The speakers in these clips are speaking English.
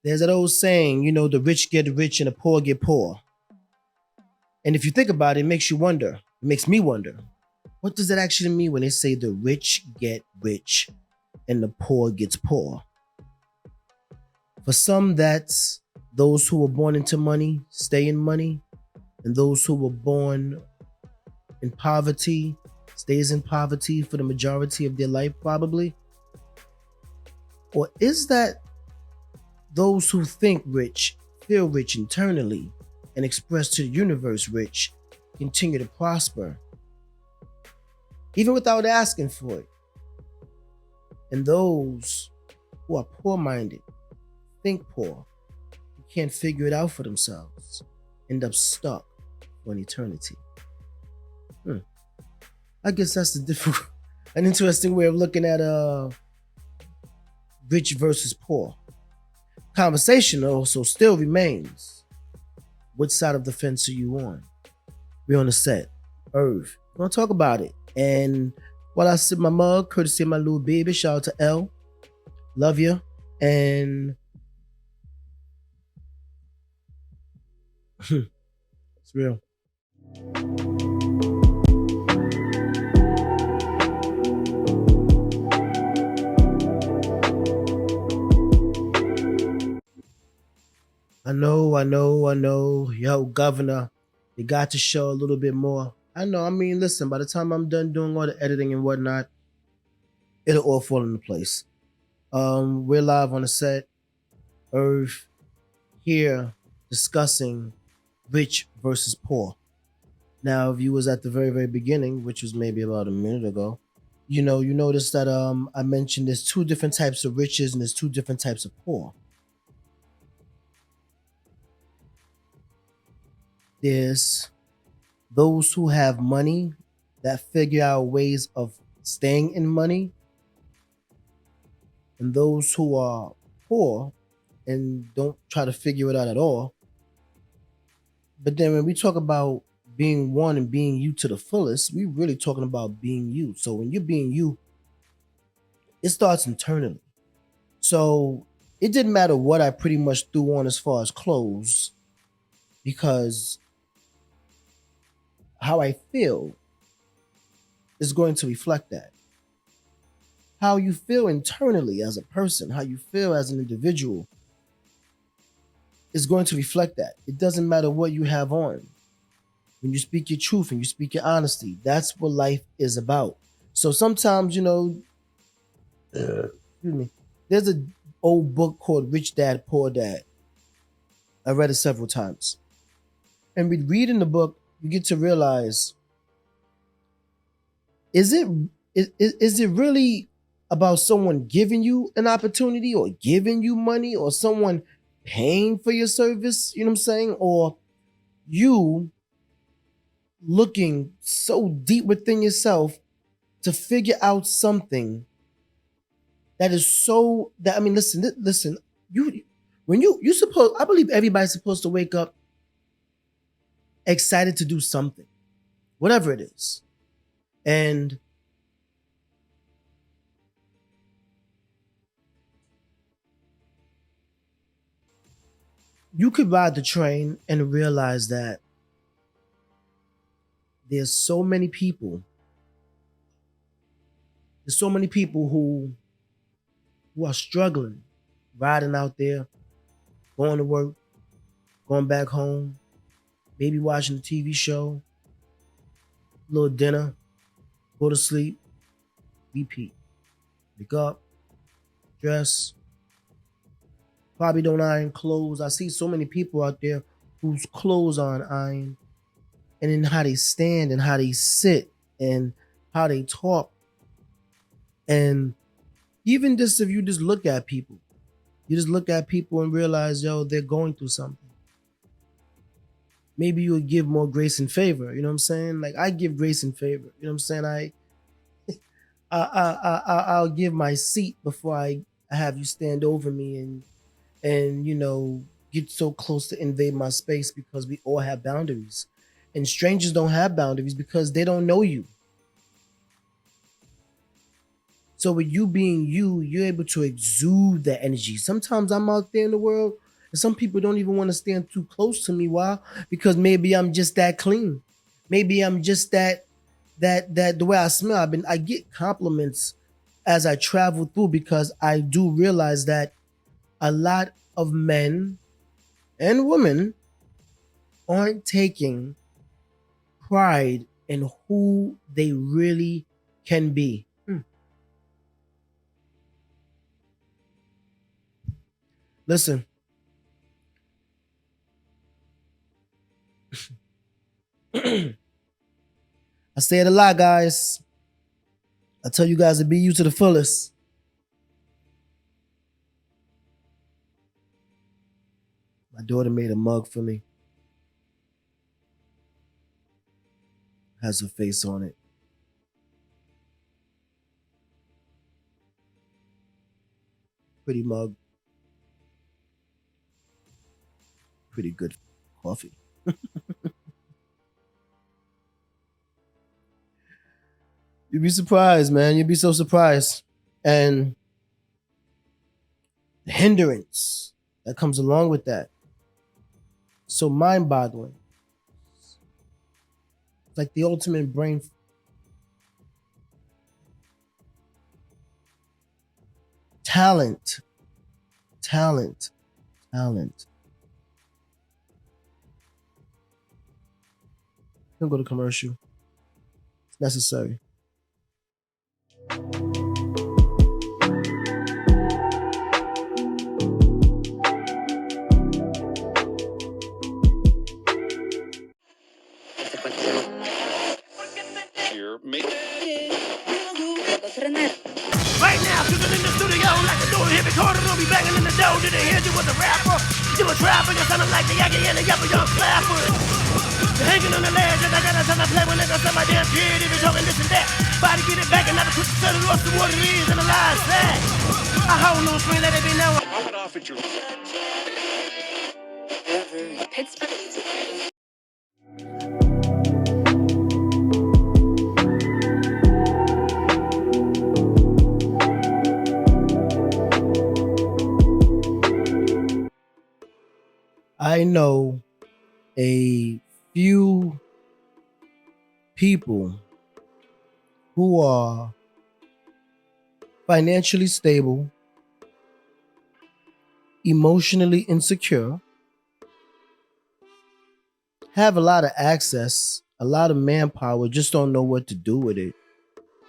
There's that old saying, the rich get rich and the poor get poor. And if you think about it, it makes you wonder. It makes me wonder. What does that actually mean when they say the rich get rich and the poor gets poor? For some, that's those who were born into money stay in money, and those who were born in poverty stays in poverty for the majority of their life, probably. Or is that those who think rich, feel rich internally, and express to the universe rich, continue to prosper, even without asking for it? And those who are poor minded, think poor, who can't figure it out for themselves, end up stuck for an eternity. I guess that's an interesting way of looking at rich versus poor. Conversation also still remains. Which side of the fence are you on? We're on the set. Irv. We're gonna talk about it. And while I sip my mug, courtesy of my little baby, shout out to L. Love you. And it's real. I know. Yo, Governor, you got to show a little bit more. I know. I mean, listen, by the time I'm done doing all the editing and whatnot, it'll all fall into place. We're live on the set. Irv here discussing rich versus poor. Now, if you was at the very, very beginning, which was maybe about a minute ago, you noticed that I mentioned there's two different types of riches and there's two different types of poor. There's those who have money that figure out ways of staying in money, and those who are poor and don't try to figure it out at all. But then when we talk about being one and being you to the fullest, we really talking about being you. So when you're being you, it starts internally. So it didn't matter what I pretty much threw on as far as clothes, because how I feel is going to reflect that. How you feel internally as a person, how you feel as an individual is going to reflect that. It doesn't matter what you have on. When you speak your truth and you speak your honesty, that's what life is about. So sometimes, excuse me, there's an old book called Rich Dad, Poor Dad. I read it several times. And we read in the book, you get to realize, is it really about someone giving you an opportunity or giving you money or someone paying for your service? You know what I'm saying? Or you looking so deep within yourself to figure out something that is so that, I mean, listen, you suppose, I believe everybody's supposed to wake up excited to do something, whatever it is. And you could ride the train and realize that there's so many people who are struggling, riding out there, going to work, going back home, maybe watching a TV show, little dinner, go to sleep, repeat. Wake up, dress, probably don't iron clothes. I see so many people out there whose clothes aren't ironed, and in how they stand and how they sit and how they talk. And even just if you just look at people, and realize, yo, they're going through something. Maybe you would give more grace and favor. You know what I'm saying? Like, I give grace and favor. You know what I'm saying? I'll give my seat before I have you stand over me and get so close to invade my space because we all have boundaries. And strangers don't have boundaries because they don't know you. So with you being you, you're able to exude that energy. Sometimes I'm out there in the world and some people don't even want to stand too close to me. Why? Because maybe I'm just that clean. Maybe I'm just that the way I smell. I get compliments as I travel through because I do realize that a lot of men and women aren't taking pride in who they really can be. Listen, I say it a lot, guys. I tell you guys to be you to the fullest. My daughter made a mug for me. Has her face on it. Pretty mug. Pretty good coffee. You'd be surprised, man. You'd be so surprised. And the hindrance that comes along with that. So mind boggling. It's like the ultimate brain talent. Talent. Talent. Don't go to commercial. It's necessary. Right now, cooking in the studio like a door hit recorder. Don't be banging in the door. Did they hear you was a rapper? You a trapper, you sounding like the Yankee and the Yapper Young Clapper. You're hanging on the ledge, and I gotta time to play when niggas on my damn kid. If you're talking this and that, body get it back and not a quick set of lost to what it is and the lies that. I hold no screen, let it be known. I'll get off at you. Pittsburgh. I know a few people who are financially stable, emotionally insecure, have a lot of access, a lot of manpower, just don't know what to do with it.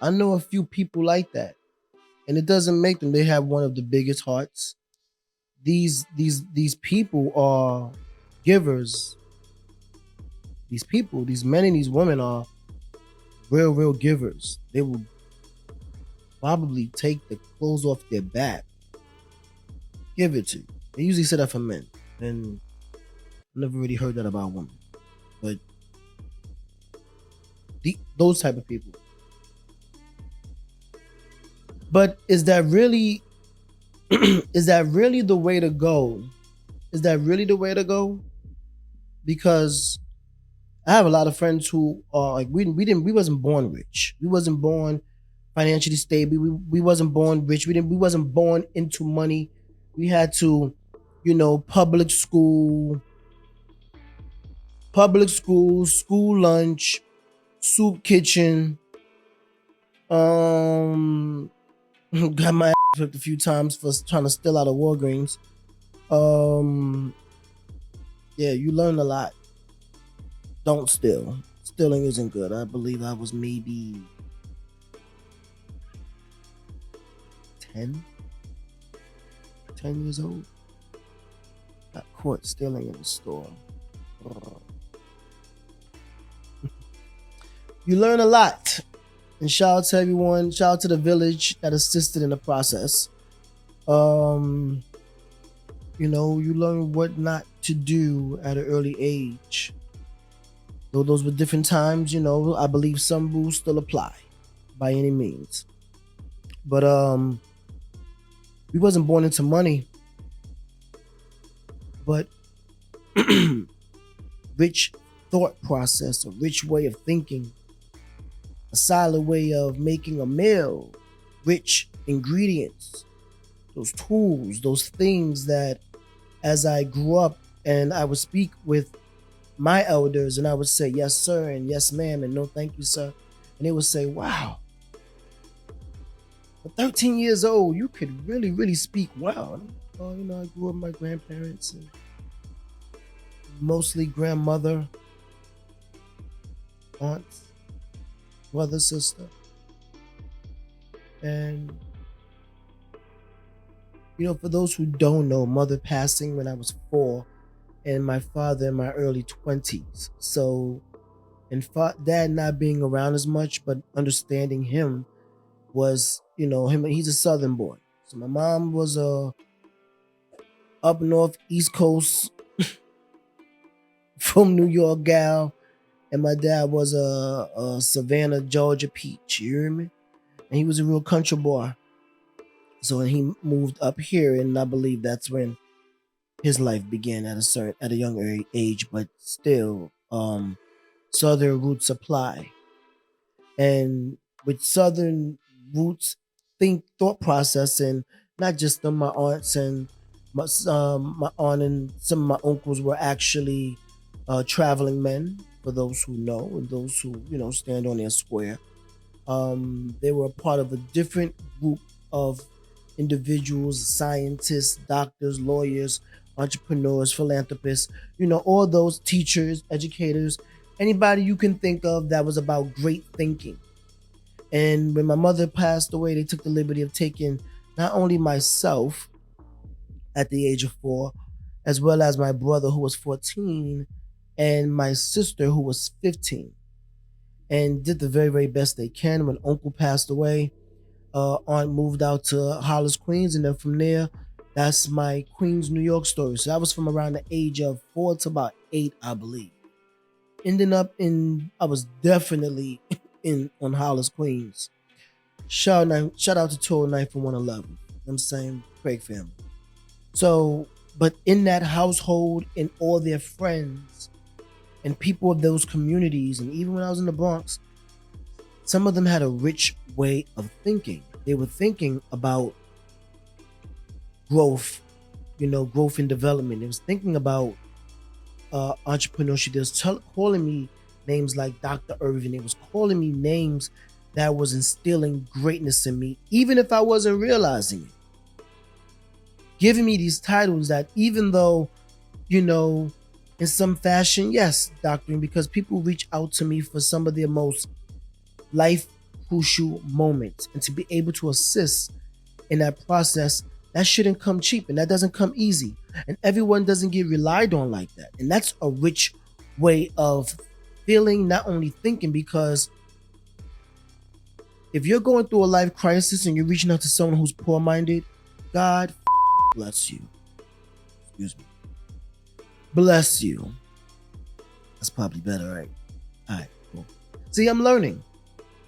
I know a few people like that. And it doesn't make them they have one of the biggest hearts. These people are givers. These people, these men and these women are real givers. They will probably take the clothes off their back, give it to you. They usually say that for men, and I never really heard that about women. But those type of people. But is that really is that really the way to go? Is that really the way to go? Because I have a lot of friends who are like we wasn't born rich. We wasn't born financially stable. We wasn't born rich. We wasn't born into money. We had to, public school, school lunch, soup kitchen. Got my ass whipped a few times for trying to steal out of Walgreens. Yeah, you learn a lot. Don't steal. Stealing isn't good. I believe I was maybe 10 years old. Got caught stealing in the store. You learn a lot. And shout out to everyone. Shout out to the village that assisted in the process. You learn what not to do at an early age. Though those were different times, I believe some rules still apply by any means. But we wasn't born into money. but rich thought process, a rich way of thinking, a solid way of making a meal, rich ingredients, those tools, those things that as I grew up and I would speak with my elders and I would say, yes, sir, and yes, ma'am, and no, thank you, sir. And they would say, wow, at 13 years old, you could really, really speak well. Oh, I grew up with my grandparents and mostly grandmother, aunts, brother, sister. And, for those who don't know, mother passing when I was 4 and my father in my early 20s. So, and dad not being around as much, but understanding him was, him, he's a southern boy. So my mom was a up north, East Coast from New York gal, and my dad was a Savannah, Georgia peach. You hear me? And he was a real country boy. So he moved up here, and I believe that's when his life began at a young age, but still, Southern roots apply. And with Southern roots thought process, and not just them, my aunts and my aunt and some of my uncles were actually traveling men. For those who know and those who stand on their square, they were a part of a different group of individuals, scientists, doctors, lawyers, entrepreneurs, philanthropists, all those teachers, educators, anybody you can think of that was about great thinking. And when my mother passed away, they took the liberty of taking not only myself at the age of 4, as well as my brother who was 14 and my sister who was 15, and did the very, very best they can. When uncle passed away, aunt moved out to Hollis, Queens, and then from there, that's my Queens, New York story. So that was from around the age of 4 to about 8, I believe. Ending up I was definitely in on Hollis, Queens. Shout out to 209 from 111. I'm saying Craig family. So, but in that household and all their friends and people of those communities, and even when I was in the Bronx, some of them had a rich way of thinking. They were thinking about growth, growth and development. They was thinking about entrepreneurship. They was calling me names like Dr. Irven. They was calling me names that was instilling greatness in me, even if I wasn't realizing it. Giving me these titles that even though, in some fashion, yes, doctoring, because people reach out to me for some of their most life crucial moments, and to be able to assist in that process, that shouldn't come cheap and that doesn't come easy, and everyone doesn't get relied on like that. And that's a rich way of feeling, not only thinking, because if you're going through a life crisis and you're reaching out to someone who's poor-minded, God bless you. Excuse me. Bless you. That's probably better, right? All right, cool. See, I'm learning.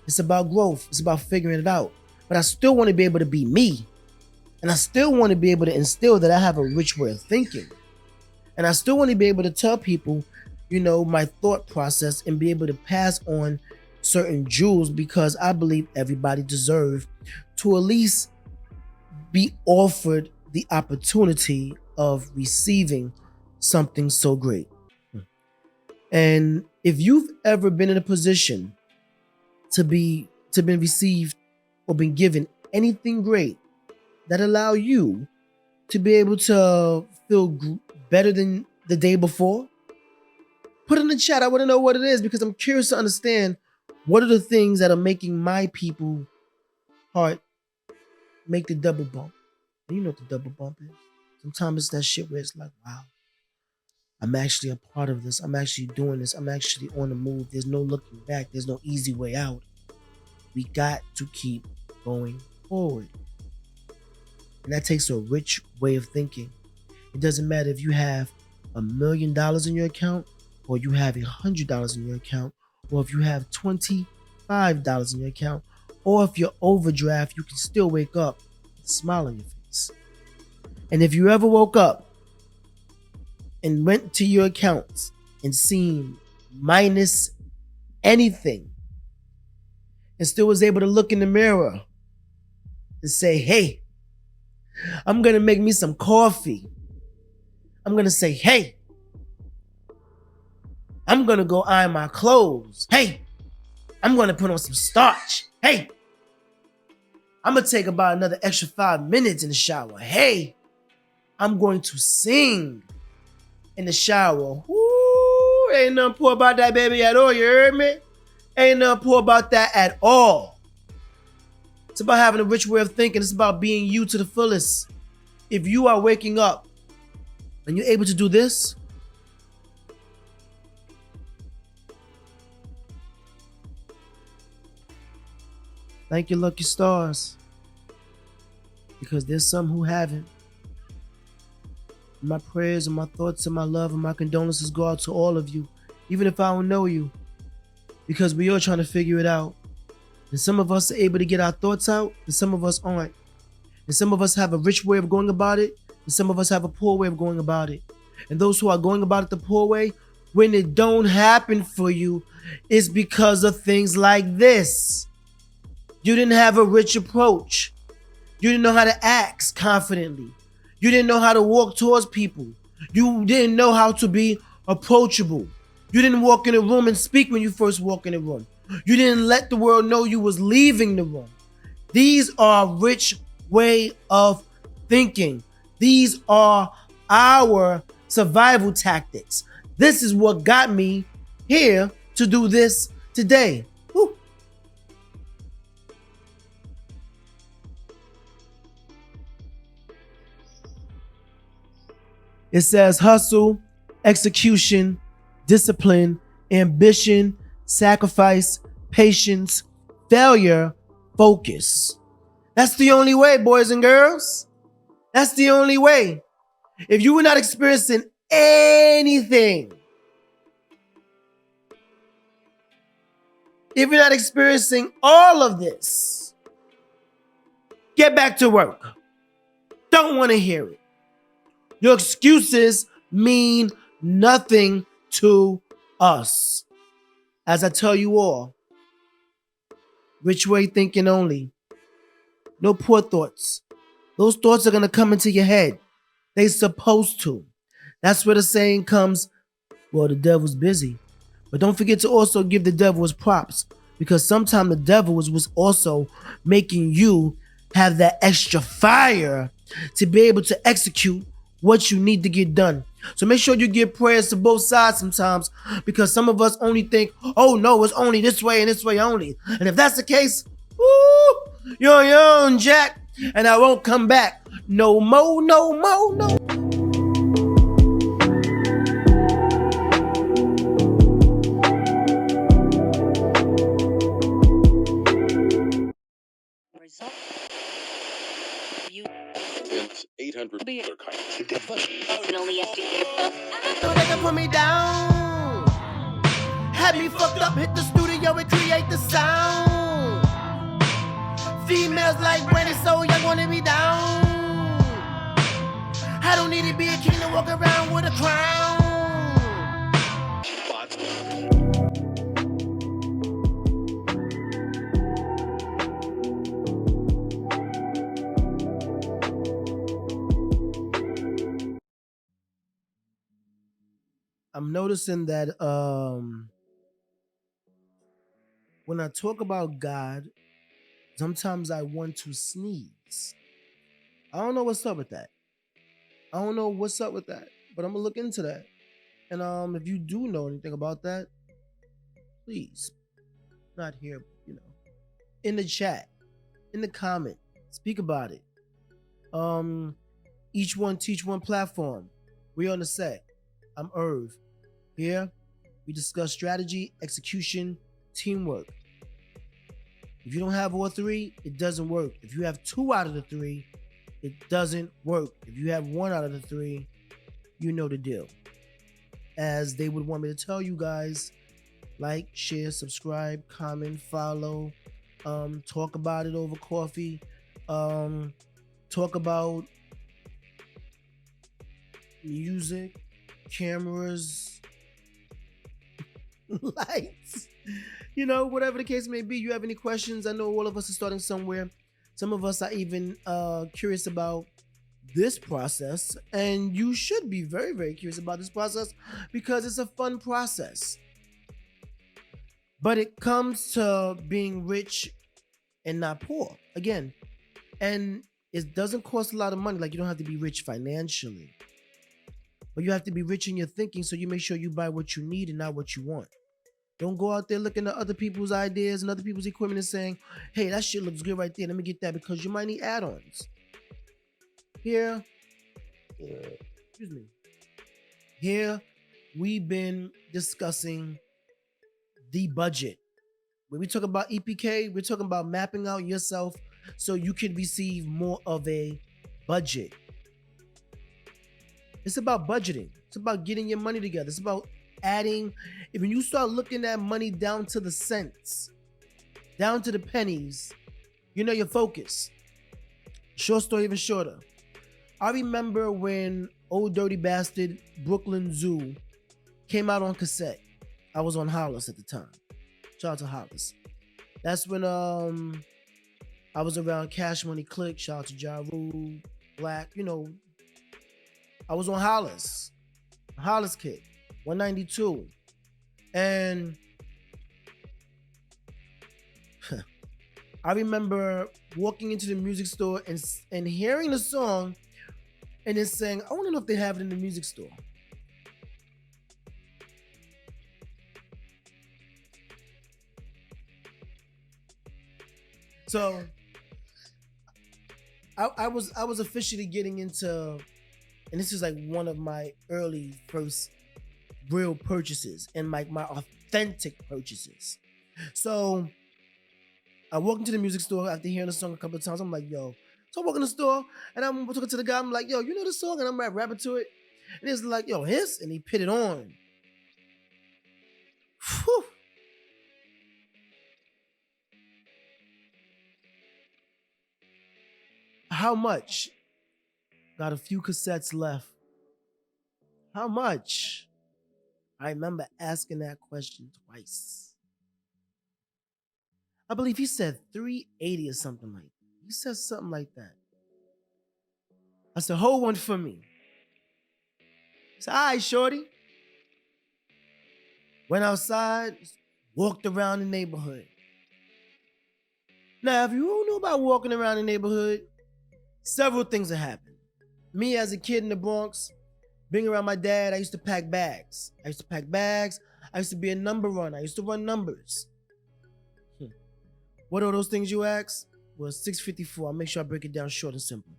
It's about growth. It's about figuring it out. But I still want to be able to be me. And I still want to be able to instill that I have a rich way of thinking. And I still want to be able to tell people, my thought process, and be able to pass on certain jewels, because I believe everybody deserves to at least be offered the opportunity of receiving something so great. And if you've ever been in a position to be received or been given anything great that allow you to be able to feel better than the day before, put in the chat. I want to know what it is, because I'm curious to understand what are the things that are making my people heart make the double bump. And you know what the double bump is. Sometimes it's that shit where it's like, wow, I'm actually a part of this. I'm actually doing this. I'm actually on the move. There's no looking back. There's no easy way out. We got to keep going forward. And that takes a rich way of thinking. It doesn't matter if you have $1 million in your account, or you have $100 in your account, or if you have $25 in your account, or if you're overdraft, you can still wake up with a smile on your face. And if you ever woke up and went to your accounts and seen minus anything and still was able to look in the mirror and say, hey, I'm going to make me some coffee. I'm going to say, hey, I'm going to go iron my clothes. Hey, I'm going to put on some starch. Hey, I'm going to take about another extra 5 minutes in the shower. Hey, I'm going to sing in the shower. Woo, ain't nothing poor about that, baby, at all. You heard me? Ain't nothing poor about that at all. It's about having a rich way of thinking. It's about being you to the fullest. If you are waking up and you're able to do this, thank your lucky stars, because there's some who haven't. My prayers and my thoughts and my love and my condolences go out to all of you, even if I don't know you, because we are trying to figure it out. And some of us are able to get our thoughts out, and some of us aren't. And some of us have a rich way of going about it, and some of us have a poor way of going about it. And those who are going about it the poor way, when it don't happen for you, it's because of things like this. You didn't have a rich approach. You didn't know how to act confidently. You didn't know how to walk towards people. You didn't know how to be approachable. You didn't walk in a room and speak when you first walk in a room. You didn't let the world know you was leaving the room. These are rich way of thinking. These are our survival tactics. This is what got me here to do this today. Woo. It says hustle, execution, discipline, ambition, sacrifice, patience, failure, focus. That's the only way, boys and girls. That's the only way. If you were not experiencing anything, if you're not experiencing all of this, get back to work. Don't want to hear it. Your excuses mean nothing to us. As I tell you all, rich way thinking only. No poor thoughts. Those thoughts are going to come into your head. They supposed to. That's where the saying comes, well, the devil's busy. But don't forget to also give the devil his props, because sometimes the devil was also making you have that extra fire to be able to execute what you need to get done. So make sure you give prayers to both sides sometimes, because some of us only think, oh no, it's only this way and this way only. And if that's the case, woo, you're on your own, Jack, and I won't come back. No more, no more, no. It's 800 They can put me down. Had me fucked up, hit the studio and create the sound. Females like when it's so young, wanna be down. I don't need to be a king to walk around with a crown. I'm noticing that when I talk about God, sometimes I want to sneeze. I don't know what's up with that. I don't know what's up with that, but I'm gonna look into that. And if you do know anything about that, please, not here, in the chat, in the comment, speak about it. Each one teach one platform. We on the set. I'm Irv. Here, we discuss strategy, execution, teamwork. If you don't have all three, it doesn't work. If you have 2 out of the 3, it doesn't work. If you have 1 out of the 3, you know the deal. As they would want me to tell you guys, like, share, subscribe, comment, follow, talk about it over coffee, talk about music, cameras, lights, whatever the case may be. You have any questions? I know all of us are starting somewhere. Some of us are even curious about this process, and you should be very, very curious about this process because it's a fun process. But it comes to being rich and not poor again, and it doesn't cost a lot of money. Like, you don't have to be rich financially, but you have to be rich in your thinking, so you make sure you buy what you need and not what you want. Don't go out there looking at other people's ideas and other people's equipment and saying, hey, that shit looks good right there, let me get that, because you might need add-ons. Here, excuse me. Here, we've been discussing the budget. When we talk about EPK, we're talking about mapping out yourself so you can receive more of a budget. It's about budgeting. It's about getting your money together. It's about adding. When you start looking at money down to the cents, down to the pennies, your focus. Short story, even shorter. I remember when Old Dirty Bastard Brooklyn Zoo came out on cassette. I was on Hollis at the time. Shout out to Hollis. That's when I was around Cash Money Click. Shout out to Ja Rule, Black. I was on Hollis Kid, 192. And I remember walking into the music store and hearing the song and then saying, I want to know if they have it in the music store. So I was officially getting into, and this is like one of my early first real purchases and my authentic purchases. So I walk into the music store after hearing the song a couple of times. I'm like, yo. So I walk in the store and I'm talking to the guy. I'm like, yo, you know the song? And I'm rapping to it. And it's like, yo, his? And he put it on. Whew. How much? Got a few cassettes left. How much? I remember asking that question twice. I believe he said 380 or something like that. He said something like that. I said, hold one for me. He said, all right, shorty. Went outside, walked around the neighborhood. Now, if you don't know about walking around the neighborhood, several things have happened. Me as a kid in the Bronx, being around my dad, I used to pack bags. I used to be a number runner. I used to run numbers. What are those things, you ask? Well, 654. I'll make sure I break it down short and simple.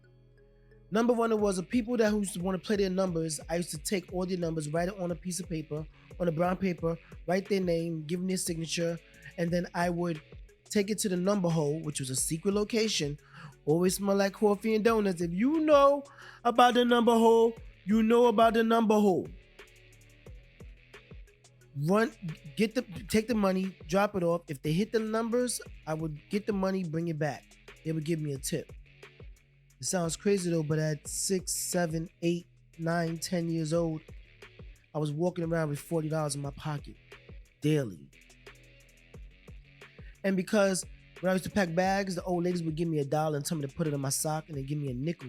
Number runner was a people that who used to want to play their numbers. I used to take all their numbers, write it on a piece of paper, on a brown paper, write their name, give them their signature, and then I would take it to the number hole, which was a secret location. Always smell like coffee and donuts. If you know about the number hole, you know about the number hole. Take the money, drop it off. If they hit the numbers, I would get the money, bring it back. They would give me a tip. It sounds crazy though, but at 6, 7, 8, 9, 10 years old, I was walking around with $40 in my pocket daily. And because when I used to pack bags, the old ladies would give me $1 and tell me to put it in my sock, and they give me a nickel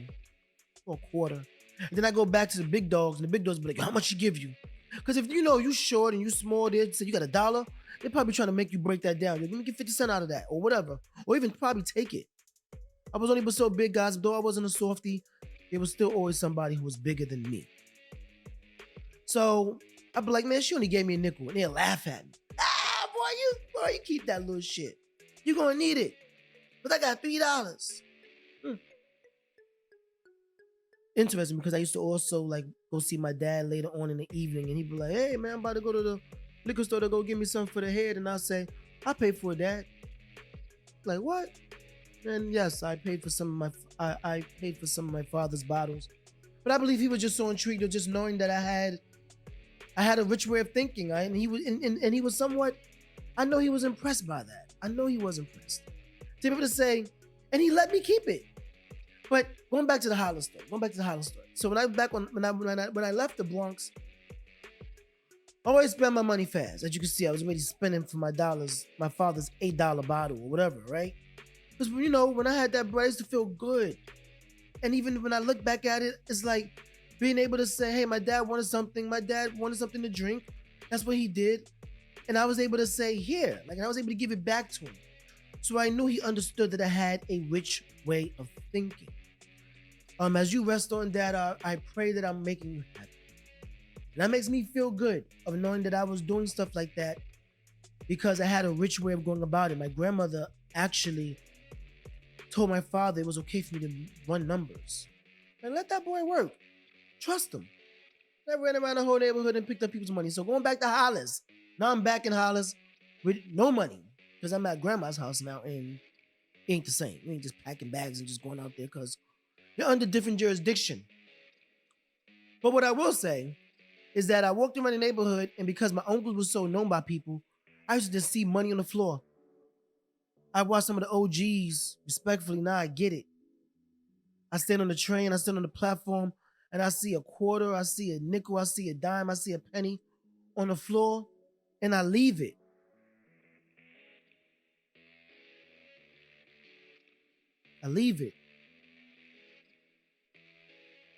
or a quarter. And then I go back to the big dogs, and the big dogs be like, how much she give you? Because if you short and you small, they say you got $1, they're probably trying to make you break that down. You're going to get 50 cents out of that or whatever. Or even probably take it. I was only but so big, guys. Though I wasn't a softie, there was still always somebody who was bigger than me. So I'd be like, man, she only gave me a nickel. And they'll laugh at me. Boy, you keep that little shit. You're going to need it. But I got $3. Interesting, because I used to also go see my dad later on in the evening, and he'd be like, hey man, I'm about to go to the liquor store to go get me something for the head. And I'll say, I paid for it, Dad. Like, what? And yes, I paid for some of my father's bottles. But I believe he was just so intrigued of just knowing that I had a rich way of thinking. And he was somewhat, I know he was impressed by that. I know he was impressed. To be able to say, and he let me keep it. But going back to the Hollis story. So when I left the Bronx, Always spend my money fast. As you can see, I was already spending for my dollars, my father's $8 bottle or whatever, right? Because, when I had that bread, I used to feel good. And even when I look back at it, it's like being able to say, hey, my dad wanted something. My dad wanted something to drink. That's what he did. And I was able to say, here. Like, I was able to give it back to him. So I knew he understood that I had a rich way of thinking. As you rest on that, I pray that I'm making you happy. And that makes me feel good of knowing that I was doing stuff like that because I had a rich way of going about it. My grandmother actually told my father it was okay for me to run numbers. And let that boy work. Trust him. I ran around the whole neighborhood and picked up people's money. So going back to Hollis. Now I'm back in Hollis with no money because I'm at grandma's house now and it ain't the same. We ain't just packing bags and just going out there because you're under different jurisdiction. But what I will say is that I walked around the neighborhood and because my uncle was so known by people, I used to just see money on the floor. I watched some of the OGs respectfully. Now I get it. I stand on the train, I stand on the platform, and I see a quarter, I see a nickel, I see a dime, I see a penny on the floor, and I leave it. I leave it.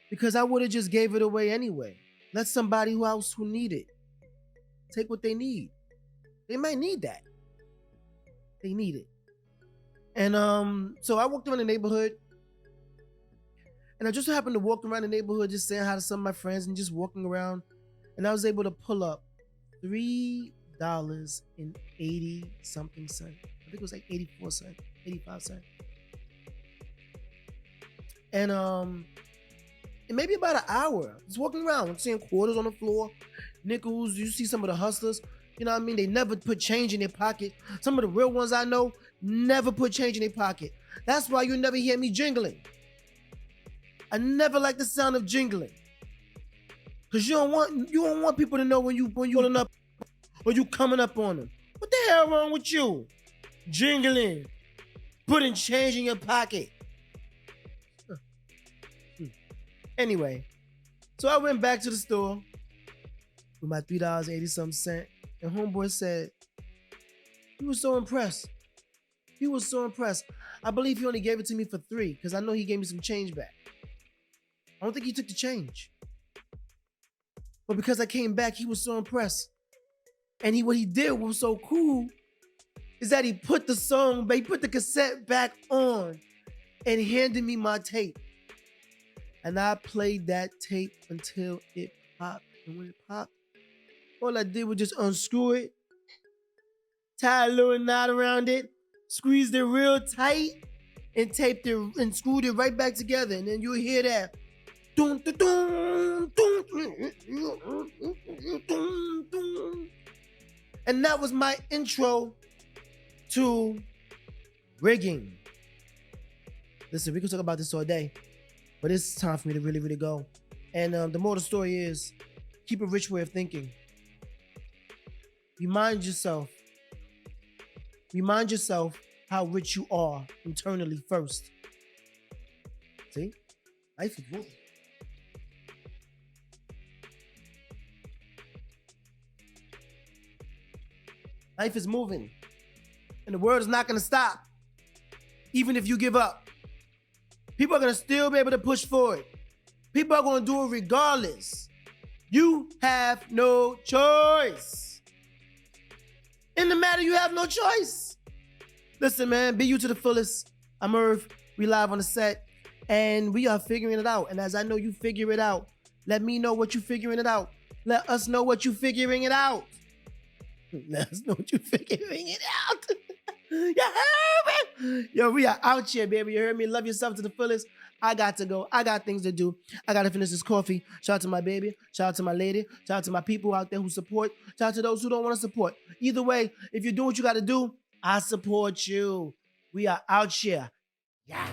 Because I would have just gave it away anyway. Let somebody else who need it take what they need. They might need that. They need it. And so I walked around the neighborhood and I just happened to walk around the neighborhood just saying hi to some of my friends and just walking around. And I was able to pull up $3.80 something cents. I think it was like 84 cents, 85 cents. And maybe about an hour, just walking around, seeing quarters on the floor, nickels. You see some of the hustlers, you know what I mean? They never put change in their pocket. Some of the real ones I know never put change in their pocket. That's why you never hear me jingling. I never like the sound of jingling. Cause you don't want people to know when you pulling up or you coming up on them. What the hell wrong with you? Jingling, putting change in your pocket. Anyway, so I went back to the store with my $3.80 something cent, and homeboy said he was so impressed. He was so impressed. I believe he only gave it to me for $3 because I know he gave me some change back. I don't think he took the change. But because I came back, he was so impressed. And what he did was so cool is that he put the cassette back on and handed me my tape. And I played that tape until it popped. And when it popped, all I did was just unscrew it, tie a little knot around it, squeezed it real tight, and taped it and screwed it right back together. And then you'll hear that. Dun, dun, dun, dun, dun, dun. And that was my intro to rigging. Listen, we can talk about this all day, but it's time for me to really, really go. And the moral of the story is, keep a rich way of thinking. Remind yourself how rich you are internally first. See? Life is moving. Life is moving. And the world is not going to stop. Even if you give up. People are going to still be able to push forward. People are going to do it regardless. You have no choice. In the matter, you have no choice. Listen, man, be you to the fullest. I'm Irv. We live on the set. And we are figuring it out. And as I know you figure it out, let me know what you're figuring it out. Let us know what you're figuring it out. Let us know what you're figuring it out. You heard me? Yo, we are out here, baby. You heard me? Love yourself to the fullest. I got to go. I got things to do. I got to finish this coffee. Shout out to my baby. Shout out to my lady. Shout out to my people out there who support. Shout out to those who don't want to support. Either way, if you do what you got to do, I support you. We are out here. Yeah.